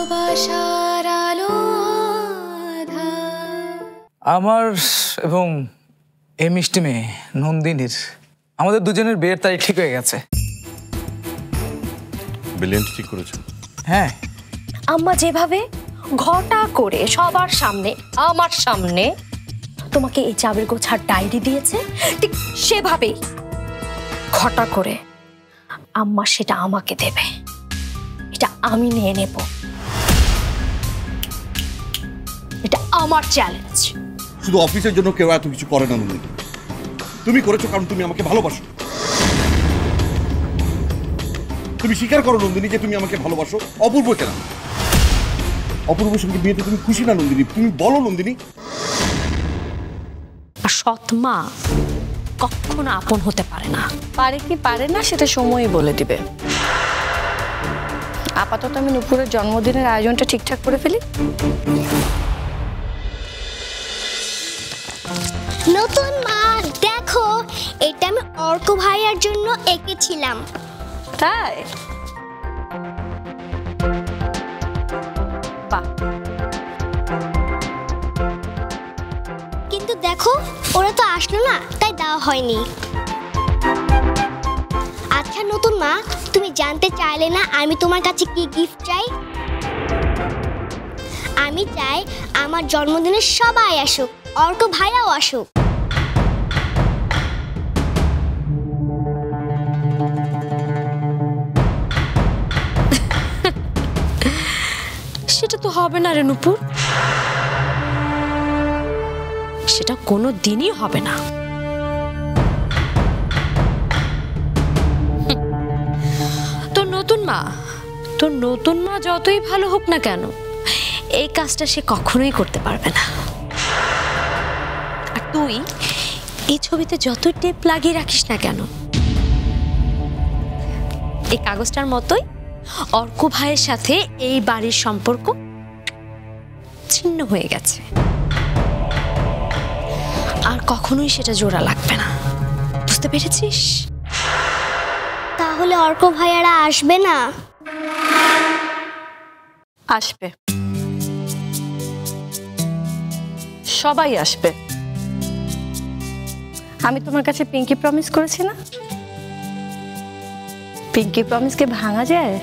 ভালোবাসার আলো আমার এবং এই মিষ্টি মেয়ে নন্দিনীর আমাদের দুজনের বিয়ের তারিখ ঠিক হয়ে গেছে। ব্রিলিয়ান্ট ঠিক করেছেন। হ্যাঁ, আম্মা যেভাবে ঘটা করে সবার সামনে আমার সামনে তোমাকে এই চাবির গোছার ডায়েরি দিয়েছে, ঠিক সেভাবেই ঘটা করে আম্মা সেটা আমাকে দেবে। এটা আমি নিয়ে নেব, এটা আমার চ্যালেঞ্জ। শুধু অফিসের জন্য কেউ এত কিছু করে না নন্দিনী, তুমি করেছো কারণ তুমি আমাকে ভালোবাসো। তুমি স্বীকার করো নন্দিনী যে তুমি আমাকে ভালোবাসো। অপূর্ব কেন? অপূর্বের সঙ্গে বিয়েতে তুমি খুশি না নন্দিনী? তুমি বলো নন্দিনী। আর সৎ মা কখনো আপন হতে পারে না। পারে কি পারে না সেটা সময়ই বলে দিবে। আপাতত আমি নুপুরের জন্মদিনের আয়োজনটা ঠিকঠাক করে ফেলি। নতুন মা দেখো, এটা আমি অর্ক ভাইয়ার জন্য এঁকেছিলাম। তাই? বাহ। কিন্তু দেখো ওরা তো আসলো না, তাই দেওয়া হয়নি। আচ্ছা নতুন মা, তুমি জানতে চাইলে না আমি তোমার কাছে কি গিফট চাই? আমি চাই আমার জন্মদিনে সবাই আসুক, অর্ক ভাইয়াও আসুক। সেটা তো হবে না রে নুপুর, সেটা কোনো দিনই হবে না। তোর নতুন মা যতই ভালো হোক না কেন, এই কাজটা সে কখনোই করতে পারবে না। আর তুই এই ছবিতে যতই টেপ লাগিয়ে রাখিস না কেন, এই কাগজটার মতোই অর্ক ভাইয়ের সাথে এই বাড়ির সম্পর্ক ছিন্ন হয়ে গেছে। আর কখনোই সেটা জোড়া লাগবে না, বুঝতে পেরেছিস? তাহলে অর্ক ভাইয়ারা আসবে না? আসবে, সবাই আসবে। আমি তোমার কাছে পিঙ্কি প্রমিস করেছি না? পিঙ্কি প্রমিসকে ভাঙা যায়?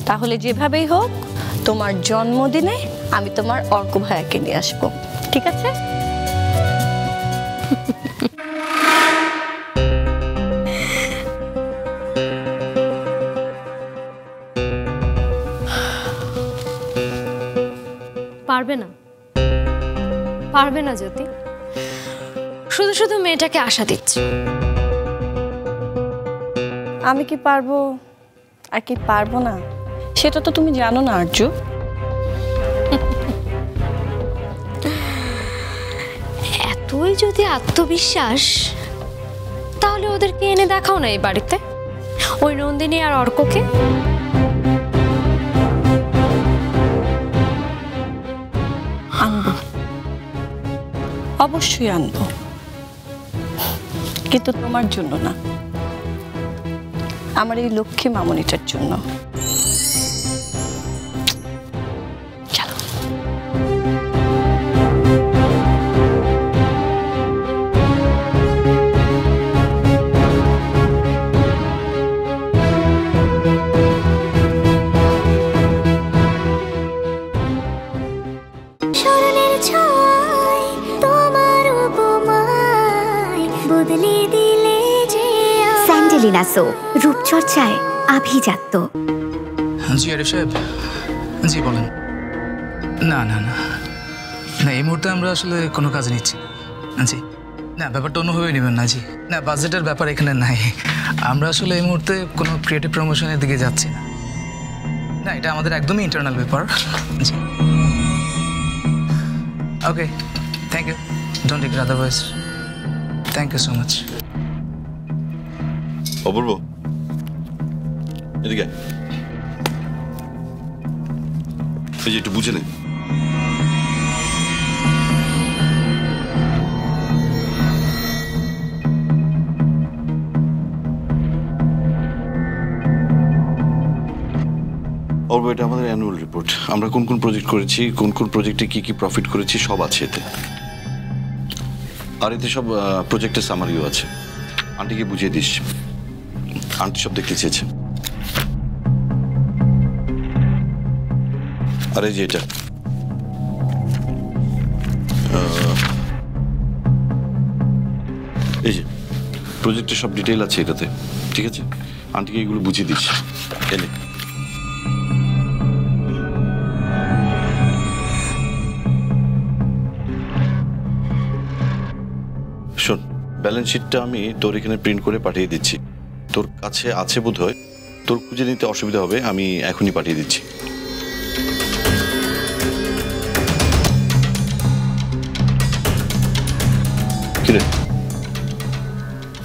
তাহলে যেভাবেই হোক তোমার জন্মদিনে আমি তোমার অর্ক ভাইয়াকে নিয়ে আসবো, ঠিক আছে? পারবে না, পারবে না জ্যোতি, শুধু শুধু মেয়েটাকে আশা দিচ্ছে। আমি কি পারবো আর কি পারবো না সেটা তো তুমি জানো না আর্য। এতই যদি আত্মবিশ্বাস, তাহলে ওদেরকে এনে দেখাও না এই বাড়িতে, ওই নন্দিনী আর অর্ককে। আনবো, অবশ্যই আনবো, কিন্তু তোমার জন্য না, আমার এই লক্ষ্মী মামনিটার জন্য। চলো। স্মরণের ছয় তোমার উপমায় বদলে দিলে যে স্যান্ডেলিনা সো, রূপচর্চায় আভিজাত্য। জি আরিফ সাহেব, জি বলেন। না না না না, এই মুহূর্তে আমরা আসলে কোনো কাজে নিচ্ছি না। জি না, ব্যাপারটা অন্যভাবে নেবেন না। জি না, বাজেটের ব্যাপার এখানে নাই। আমরা আসলে এই মুহূর্তে কোনো ক্রিয়েটিভ প্রমোশনের দিকে যাচ্ছি না। না, এটা আমাদের একদমই ইন্টারনাল ব্যাপার। জি okay, thank you, don't take it otherwise. Thank you so much. Apurba, এদিকে এই যে একটু বুঝে নে। অর্ব, এটা আমাদের অ্যানুয়াল রিপোর্ট। আমরা কোন কোন প্রজেক্ট করেছি, কোন কোন প্রজেক্টে কি কি প্রফিট করেছি সব আছে এতে। আর এতে সব প্রজেক্টের সামারিও আছে। আন্টিকে বুঝিয়ে দিস, আন্টি সব দেখতে চেয়েছে। আর এই যে এটা এই যে প্রজেক্টের সব ডিটেইল আছে এটাতে, ঠিক আছে? আন্টিকে এগুলো বুঝিয়ে দিস। এনে শোন, ব্যালেন্স শিটটা আমি তোর এখানে প্রিন্ট করে পাঠিয়ে দিচ্ছি। তোর কাছে আছে বোধ হয়, তোর খুঁজে নিতে অসুবিধা হবে, আমি এখনই পাঠিয়ে দিচ্ছি। কিরে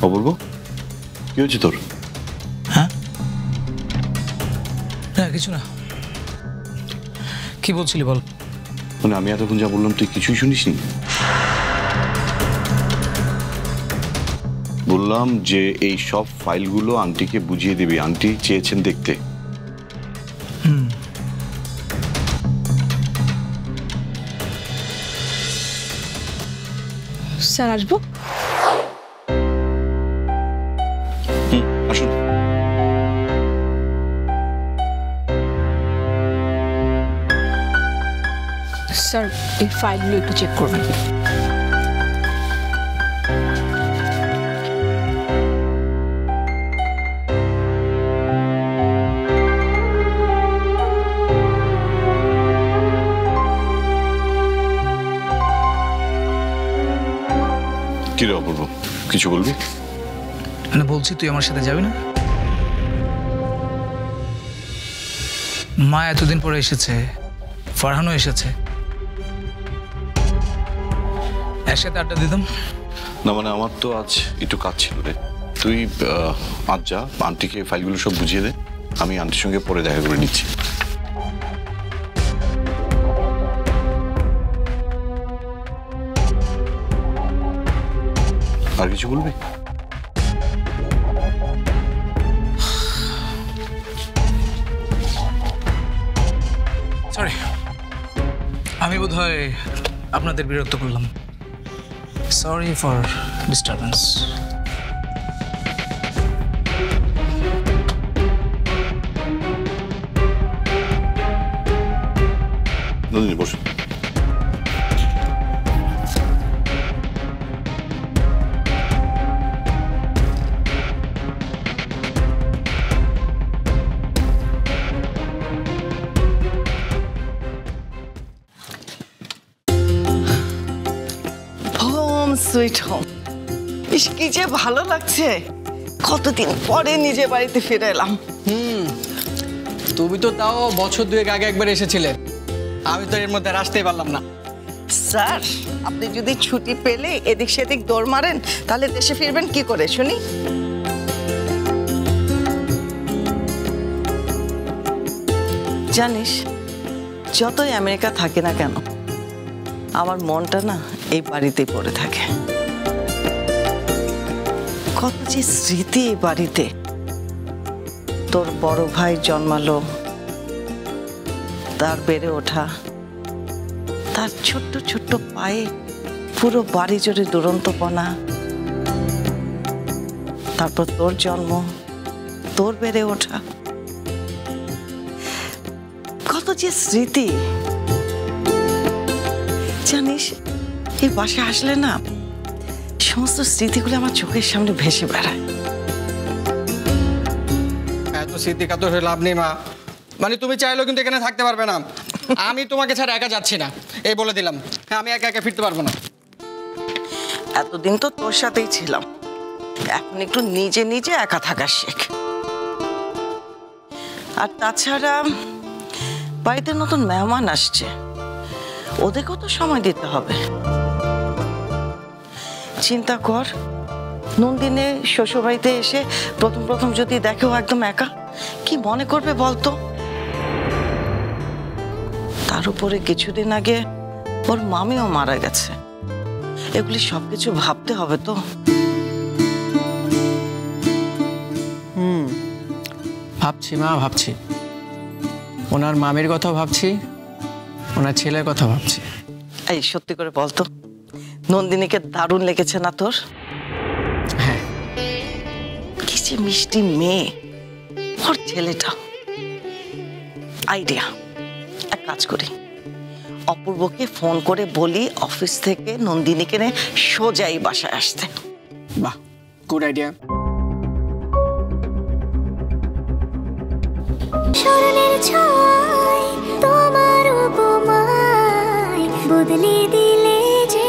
অপূর্ব, কি হয়েছে তোর? হ্যাঁ, না কিছু না। কি বলছিলি বল। মানে আমি এতক্ষণ যা বললাম তুই কিছুই শুনিসনি? বললাম যে এই সব ফাইলগুলো আন্টিকে বুঝিয়ে দিবি, আন্টি চেয়েছেন দেখতে। স্যার আসবো? আসুন। স্যার এই ফাইলগুলো একটু চেক করবেন। কি রে অপূর্ব, কিছু বলবি? মানে বলছি তুই আমার সাথে যাবি না? মা এতদিন পরে এসেছে, ফারহানও এসেছে, একসাথে আড্ডা দিতাম। না মানে আমার তো আজ একটু কাজ ছিল রে। তুই আজ যা, আন্টিকে ফাইলগুলো সব বুঝিয়ে দে, আমি আন্টির সঙ্গে পরে দেখা করে নিচ্ছি। আর কিছু বলবি? সরি, আমি বোধহয় আপনাদের বিরক্ত করলাম। Sorry for disturbance. Nandini boss. Sweet home, ইস কি যে ভালো লাগছে, কতদিন পরে নিজে বাড়িতে ফিরে এলাম। তুমি তো তাও বছর দুয়েক আগে একবার এসেছিলে, আমি তো এর মধ্যে আসতেই পারলাম না। স্যার আপনি যদি ছুটি পেলে এদিক সেদিক দৌড় মারেন তাহলে দেশে ফিরবেন কি করে শুনি? জানিস, যতই আমেরিকা থাকে না কেন আমার মনটা না এই বাড়িতেই পড়ে থাকে। কত যে স্মৃতি এই বাড়িতে। তোর বড় ভাই জন্মালো, তার বেড়ে ওঠা, তার ছোট্ট ছোট্ট পায়ে পুরো বাড়ি জুড়ে দুরন্তপনা, তারপর তোর জন্ম, তোর বেড়ে ওঠা, কত যে স্মৃতি। জানিস, এই বাসায় আসলে না সমস্ত স্মৃতিগুলো আমার চোখের সামনে ভেসে বেড়ায়। এত স্মৃতি কাতর হয়ে লাভ নেই মা, মানে তুমি চাইলেও কিন্তু এখানে থাকতে পারবে না। আমি তোমাকে ছাড়া একা যাচ্ছি না, এই বলে দিলাম। হ্যাঁ, আমি একা একা ফিরতে পারবো না। এতদিন তো তোর সাথেই ছিলাম, এখন একটু নিজে নিজে একা থাকা শেখ। আর তাছাড়া বাড়িতে নতুন মেহমান আসছে, ওদেরকেও তো সময় দিতে হবে। চিন্তা কর, নন্দিনে শ্বশুরবাড়িতে এসে প্রথম প্রথম যদি দেখেও একদম একা, কি মনে করবে বলতো? তার উপরে কিছুদিন আগে ওর মামিও মারা গেছে, এগুলি সবকিছু ভাবতে হবে তো। ভাবছি মা, ভাবছি। ওনার মামির কথা ভাবছি, ওনার ছেলের কথা ভাবছি। এই সত্যি করে বলতো, নন্দিনীকে দারুণ লেগেছে না তোর? হ্যাঁ। কি যে মিষ্টি মেয়ে ওর ছেলেটা। আইডিয়া, এক কাজ করি, অপূর্বকে ফোন করে বলি অফিস থেকে নন্দিনীকে নিয়ে সোজাই বাসায় আসতে। বাহ, গুড আইডিয়া। স্মরণের ছয় তোমার উপমায় বদলে দিলে যে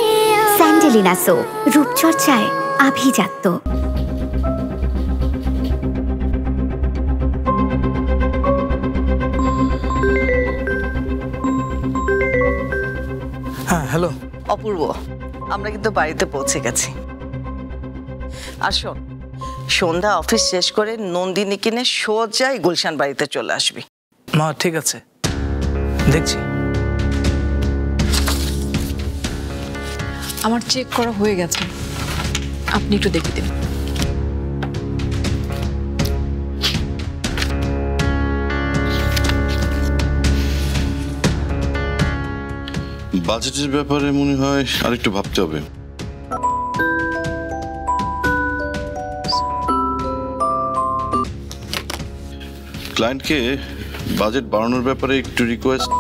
স্যান্ডেলিনা সো, রূপচর্চায় আভিজাত্য। হ্যাঁ, হ্যালো। অপূর্ব, আমরা কিন্তু বাড়িতে পৌঁছে গেছি। আর শোন, সন্ধ্যা অফিস শেষ করে নন্দিনীকে নিয়ে সোজাই গুলশান বাড়িতে চলে আসবি। মা ঠিক আছে, দেখছি। আমার চেক করা হয়ে গেছে, আপনি একটু দেখে দিন। বাজেটের ব্যাপারে মনে হয় আরেকটু ভাবতে হবে। ক্লায়েন্টকে বাজেট বাড়ানোর ব্যাপারে একটু রিকোয়েস্ট।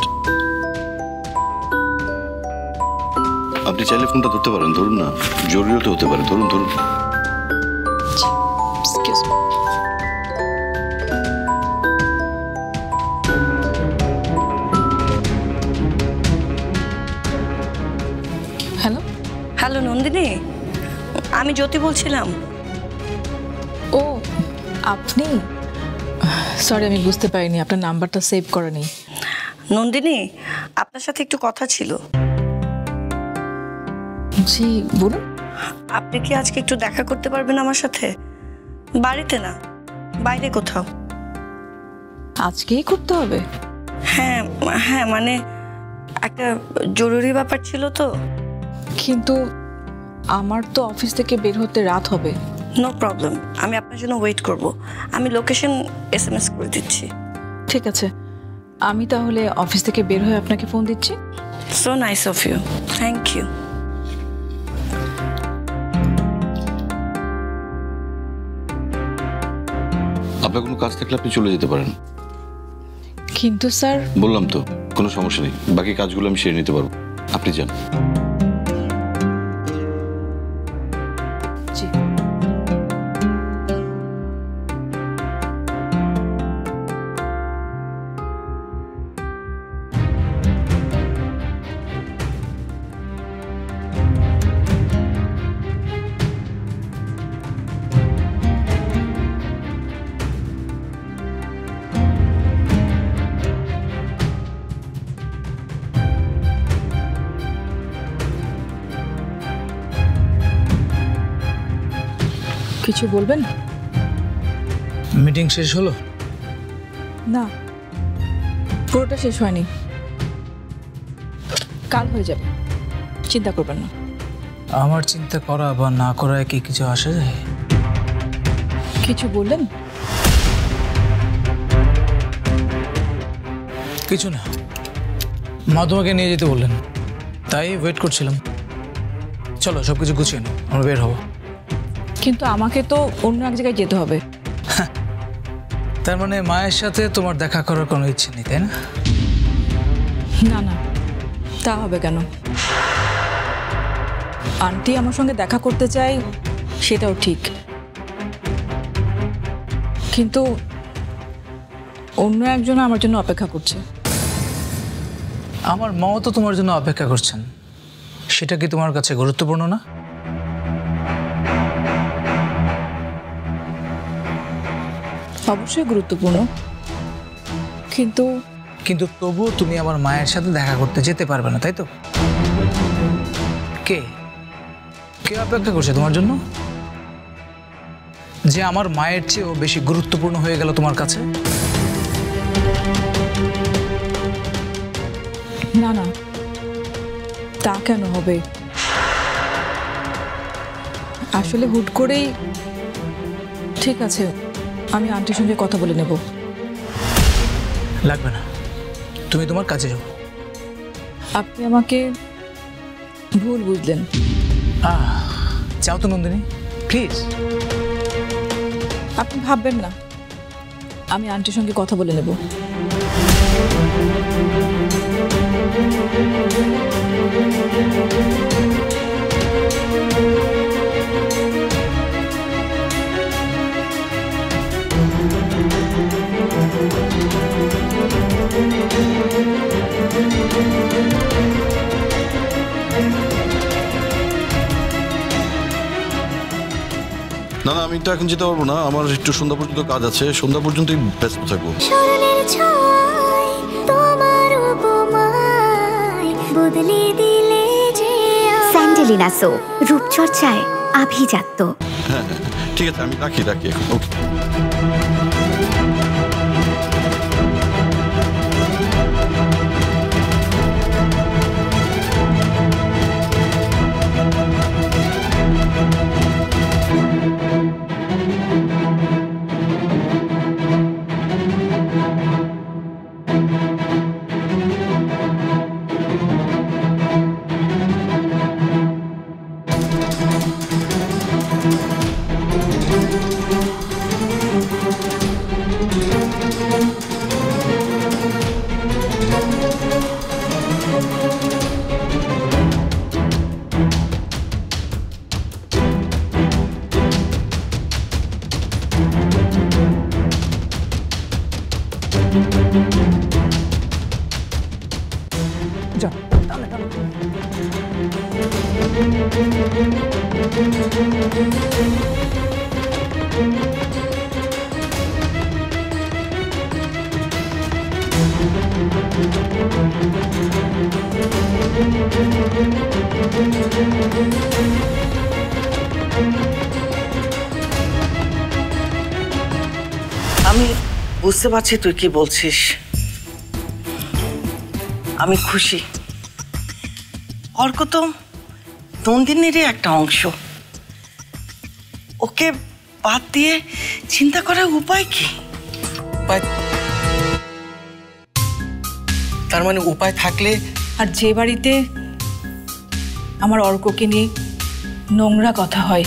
আপনি চাইলে ফোনটা ধরতে পারেন, ধরুন না, জরুরিও তো হতে পারে, ধরুন ধরুন। Excuse me. Hello hello Nandini, আমি জ্যোতি বলছিলাম। ও আপনি, সরি আমি বুঝতে পারিনি, আপনার নাম্বারটা সেভ করা নেই। নন্দিনী, আপনার সাথে একটু কথা ছিল। জি বলুন। আপনি কি আজকে একটু দেখা করতে পারবেন আমার সাথে? বাড়িতে না, বাইরে কোথাও। আজকেই করতে হবে? হ্যাঁ হ্যাঁ, মানে একটা জরুরি ব্যাপার ছিল তো। কিন্তু আমার তো অফিস থেকে বের হতে রাত হবে। নো প্রবলেম, আমি আপনার জন্য ওয়েট করব। আমি লোকেশন SMS করে দিচ্ছি। ঠিক আছে, আমি তাহলে অফিস থেকে বের হয়ে আপনাকে ফোন দিচ্ছি। So nice of you, thank you. আপনার কোনো কাজ থাকলে আপনি চলে যেতে পারেন। কিন্তু স্যার, বললাম তো কোনো সমস্যা নেই, বাকি কাজগুলো আমি সেরে নিতে পারবো, আপনি যান। জি। কিছু বলবেন? মিটিং শেষ হলো? না, পুরোটা শেষ হয়নি, কাল হয়ে যাবে, চিন্তা করবেন না। আমার চিন্তা করা বা না করায় কি কিছু আসে যায়? কিছু বললেন? কিছু না, মা তোমাকে নিয়ে যেতে বললেন, তাই ওয়েট করছিলাম। চলো সব কিছু গুছিয়ে নাও, আমরা বের হবো। কিন্তু আমাকে তো অন্য এক জায়গায় যেতে হবে। তার মানে মায়ের সাথে তোমার দেখা করার কোনো ইচ্ছে নেই, তাই না? না না, তা হবে কেন? আন্টি আমার সঙ্গে দেখা করতে চাই, সেটাও ঠিক, কিন্তু অন্য একজন আমার জন্য অপেক্ষা করছে। আমার মাও তো তোমার জন্য অপেক্ষা করছেন, সেটা কি তোমার কাছে গুরুত্বপূর্ণ না? অবশ্যই গুরুত্বপূর্ণ, কিন্তু কিন্তু তবুও তুমি আমার মায়ের সাথে দেখা করতে যেতে পারবে না, তাই তো? কে কে অপেক্ষা করছে তোমার জন্য, যে আমার মায়ের চেয়েও বেশি গুরুত্বপূর্ণ হয়ে গেল তোমার কাছে? না না, তা কেন হবে? আসলে হুট করেই, ঠিক আছে আমি আন্টির সঙ্গে কথা বলে নেব। লাগবে না, তুমি তোমার কাজে যাও। আপনি আমাকে ভুল বুঝলেন। যাও তো নন্দিনী, প্লিজ। আপনি ভাববেন না, আমি আন্টির সঙ্গে কথা বলে নেব। না না, আমি তো এখন যেতে পারবো না, আমার একটু সন্ধ্যা পর্যন্ত কাজ আছে, সন্ধ্যা পর্যন্তই ব্যস্ত থাকবো। স্মরণের ছয় তোমার উপমায় বদলে দিলে যে স্যান্ডেলিনা সো, রূপচর্চায় আভিজাত্য। হ্যাঁ হ্যাঁ, ঠিক আছে, আমি রাখি এখন। ওকে। আমি বুঝতে পারছি তুই কি বলছিস। আমি খুশি, অর্ক তো নন্দিনীরই একটা অংশ, ওকে বাদ দিয়ে চিন্তা করার উপায় কি? তার মানে উপায় থাকলে? আর যে বাড়িতে আমার অর্ককে নিয়ে নোংরা কথা হয়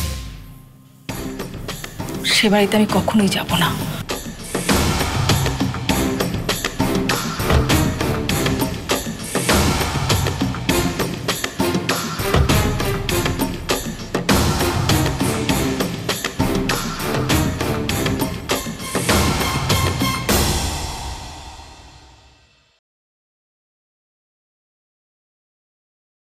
সে বাড়িতে আমি কখনোই যাব না।